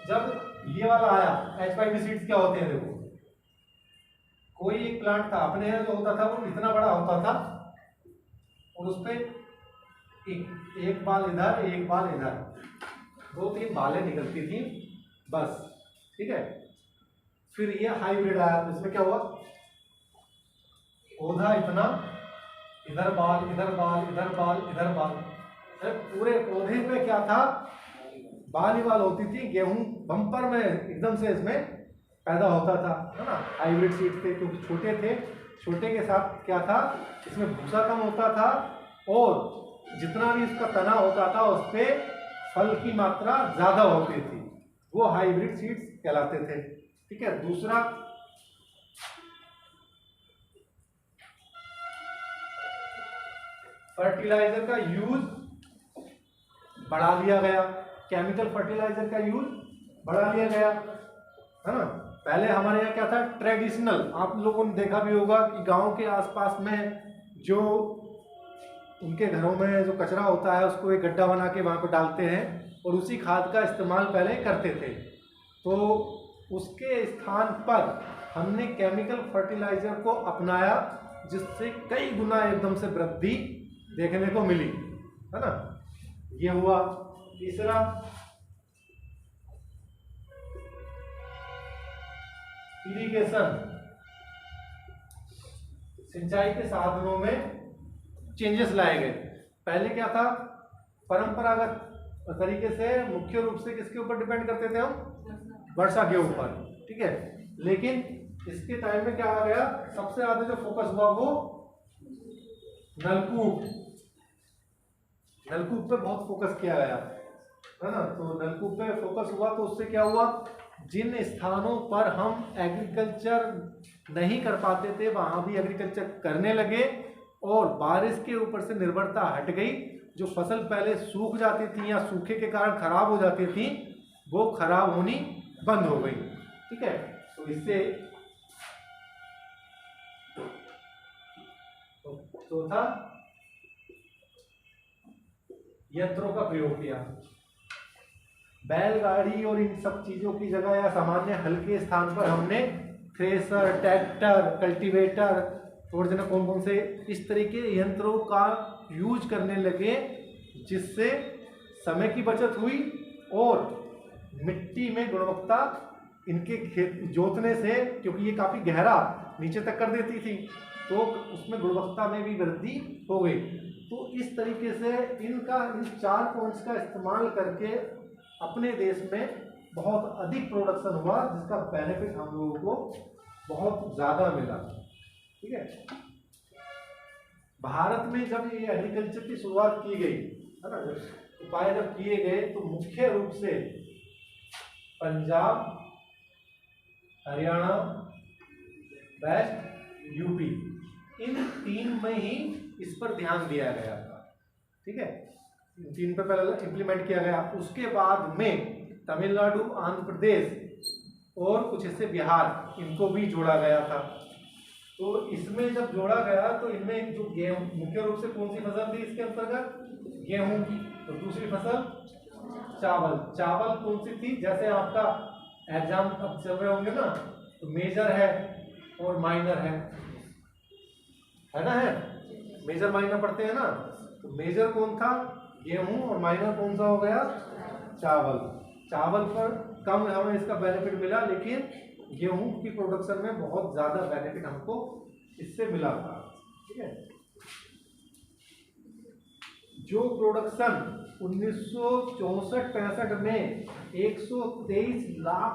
जब ये वाला आया H5 सीड्स, क्या होते हैं देखो, कोई एक प्लांट था अपने यहाँ जो होता था वो इतना बड़ा होता था और उस पर एक बाल इधर एक बाल इधर, 2-3 बालें निकलती थी बस, ठीक है। फिर ये हाइब्रिड आया, तो इसमें क्या हुआ, पौधा इतना, इधर बाल इधर बाल इधर बाल इधर बाल, पूरे पौधे पे क्या था, बाल ही बाल होती थी। गेहूं बम्पर में एकदम से इसमें पैदा होता था, है ना। हाइब्रिड सीड्स थे क्योंकि छोटे थे, छोटे के साथ क्या था, इसमें भूसा कम होता था और जितना भी इसका तना होता था उस पे फल की मात्रा ज्यादा होती थी, वो हाइब्रिड सीड्स कहलाते थे, ठीक है। दूसरा, फर्टिलाइजर का यूज बढ़ा दिया गया, केमिकल फर्टिलाइजर का यूज बढ़ा लिया गया, है ना। पहले हमारे यहाँ क्या था, ट्रेडिशनल, आप लोगों ने देखा भी होगा कि गांव के आसपास में जो उनके घरों में जो कचरा होता है उसको एक गड्ढा बना के वहाँ पर डालते हैं और उसी खाद का इस्तेमाल पहले करते थे। तो उसके स्थान पर हमने केमिकल फर्टिलाइजर को अपनाया, जिससे कई गुना एकदम से वृद्धि देखने को मिली, है ना। ये हुआ। तीसरा, इरिगेशन, सिंचाई के साधनों में चेंजेस लाए गए। पहले क्या था, परंपरागत तरीके से मुख्य रूप से किसके ऊपर डिपेंड करते थे हम, वर्षा के ऊपर, ठीक है। लेकिन इसके टाइम में क्या आ गया, सबसे ज्यादा जो फोकस हुआ वो नलकूप पे बहुत फोकस किया गया, है ना। तो नलकूप पे फोकस हुआ तो उससे क्या हुआ, जिन स्थानों पर हम एग्रीकल्चर नहीं कर पाते थे वहां भी एग्रीकल्चर करने लगे और बारिश के ऊपर से निर्भरता हट गई। जो फसल पहले सूख जाती थी या सूखे के कारण खराब हो जाती थी वो खराब होनी बंद हो गई, ठीक है। तो इससे चौथा, यंत्रों का प्रयोग किया। बैलगाड़ी और इन सब चीजों की जगह या सामान्य हल्के स्थान पर हमने थ्रेसर, ट्रैक्टर, कल्टीवेटर और जना कौन कौन से इस तरीके यंत्रों का यूज करने लगे, जिससे समय की बचत हुई और मिट्टी में गुणवत्ता इनके खेत जोतने से, क्योंकि ये काफी गहरा नीचे तक कर देती थी, तो उसमें गुणवत्ता में भी वृद्धि हो गई। तो इस तरीके से इन 4 पॉइंट्स का इस्तेमाल करके अपने देश में बहुत अधिक प्रोडक्शन हुआ, जिसका बेनिफिट हम लोगों को बहुत ज़्यादा मिला, ठीक है। भारत में जब ये एग्रीकल्चर की शुरुआत की गई, है ना, जब उपाय जब किए गए तो मुख्य रूप से पंजाब, हरियाणा, वेस्ट, यूपी, इन 3 में ही इस पर ध्यान दिया गया था, ठीक है। 3 पे पहले इम्प्लीमेंट किया गया। उसके बाद में तमिलनाडु, आंध्र प्रदेश और कुछ हिस्से बिहार, इनको भी जोड़ा गया था। तो इसमें जब जोड़ा गया तो इनमें जो गेहूं, मुख्य रूप से कौन सी फसल थी इसके अंतर्गत, गेहूं, तो दूसरी फसल चावल। चावल कौन सी थी, जैसे आपका एग्जाम अब चल रहे होंगे ना, तो मेजर है और माइनर है ना, है मेजर माइनर पढ़ते हैं ना। तो मेजर कौन था, गेहूं, और माइनर कौन सा हो गया, चावल। चावल पर कम हमें इसका बेनिफिट मिला, लेकिन गेहूं की प्रोडक्शन में बहुत ज्यादा बेनिफिट हमको इससे मिला था, ठीक है। जो प्रोडक्शन 1964-65 में 123 लाख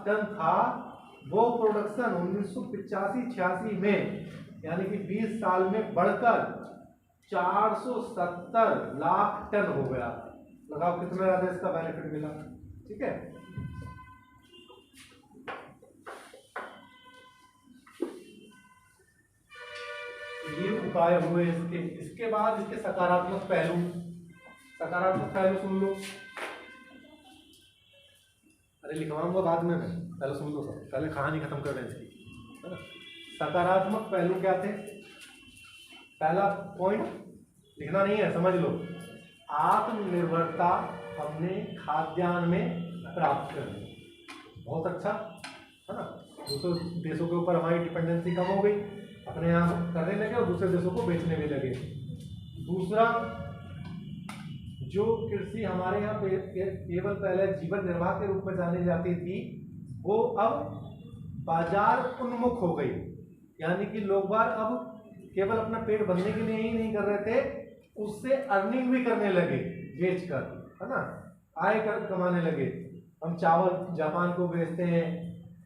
टन था, वो प्रोडक्शन 1985-86 में यानी कि 20 साल में बढ़कर 470 लाख टन हो गया। लगाओ कितना ज्यादा इसका बेनिफिट मिला, ठीक है। ये उपाय हुए इसके। इसके बाद इसके सकारात्मक पहलू सुन लो। अरे लिखवाऊंगा बाद में, मैं पहले सुन लो सब, पहले कहानी खत्म कर रहे हैं इसकी, है ना। सकारात्मक पहलू क्या थे? पहला पॉइंट लिखना नहीं है, समझ लो। आत्मनिर्भरता हमने खाद्यान्न में प्राप्त कर ली, बहुत अच्छा है ना। दूसरे देशों के ऊपर हमारी डिपेंडेंसी कम हो गई, अपने यहाँ करने लगे और दूसरे देशों को बेचने भी लगे। दूसरा, जो कृषि हमारे यहाँ पे केवल पहले जीवन निर्वाह के रूप में जानी जाती थी, वो अब बाजार उन्मुख हो गई। यानी कि लोग बार अब केवल अपना पेट भरने के लिए ही नहीं कर रहे थे, उससे अर्निंग भी करने लगे बेचकर, है ना, आय कर कमाने लगे। हम चावल जापान को बेचते हैं,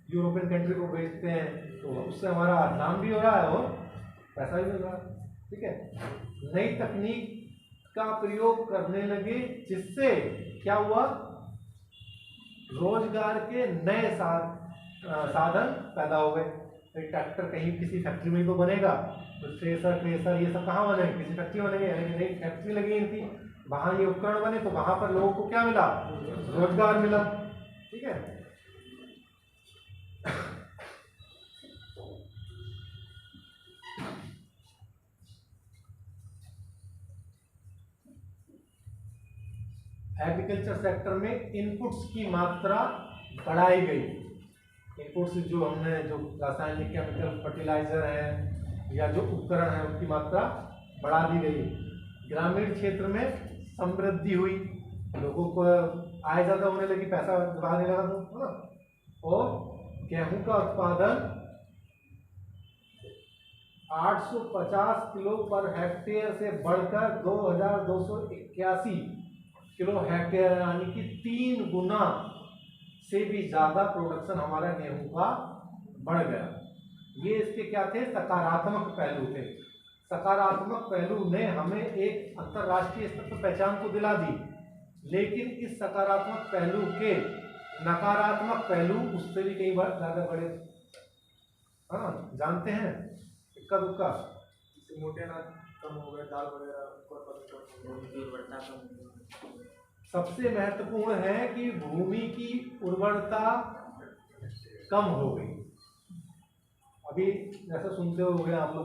यूरोपियन कंट्री को बेचते हैं, तो उससे हमारा नाम भी हो रहा है और पैसा भी मिल रहा है। ठीक है, नई तकनीक का प्रयोग करने लगे, जिससे क्या हुआ, रोजगार के नए साधन पैदा हो गए। ट्रैक्टर कहीं किसी फैक्ट्री में तो बनेगा, तो थ्रेसर ये सब कहाँ बने, किसी फैक्ट्री में बनेंगे। यानी नई फैक्ट्री लगी थी, वहाँ ये उपकरण बने, तो वहाँ पर लोगों को क्या मिला, रोजगार मिला। ठीक है, एग्रीकल्चर सेक्टर में इनपुट्स की मात्रा बढ़ाई गई। इनपुट्स जो हमने जो रासायनिक केमिकल फर्टिलाइजर है या जो उपकरण है, उनकी मात्रा बढ़ा दी गई। ग्रामीण क्षेत्र में समृद्धि हुई, लोगों को आय ज़्यादा होने लगी, पैसा बढ़ाने लगा, तो ना। और गेहूं का उत्पादन 850 किलो पर हेक्टेयर से बढ़कर 2281 किलो हेक्टेयर, यानी कि 3 गुना से भी ज़्यादा प्रोडक्शन हमारा गेहूं का बढ़ गया। ये इसके क्या थे, सकारात्मक पहलू थे। सकारात्मक पहलू ने हमें एक अंतर्राष्ट्रीय स्तर पर पहचान तो दिला दी, लेकिन इस सकारात्मक पहलू के नकारात्मक पहलू उससे भी कई बार ज़्यादा बड़े। हाँ, जानते हैं, इक्का दुक्का, मोटे अनाज कम हो गए, दाल वगैरह। सबसे महत्वपूर्ण है कि भूमि की उर्वरता कम हो गई। अभी जैसा सुनते हो गए आप लोग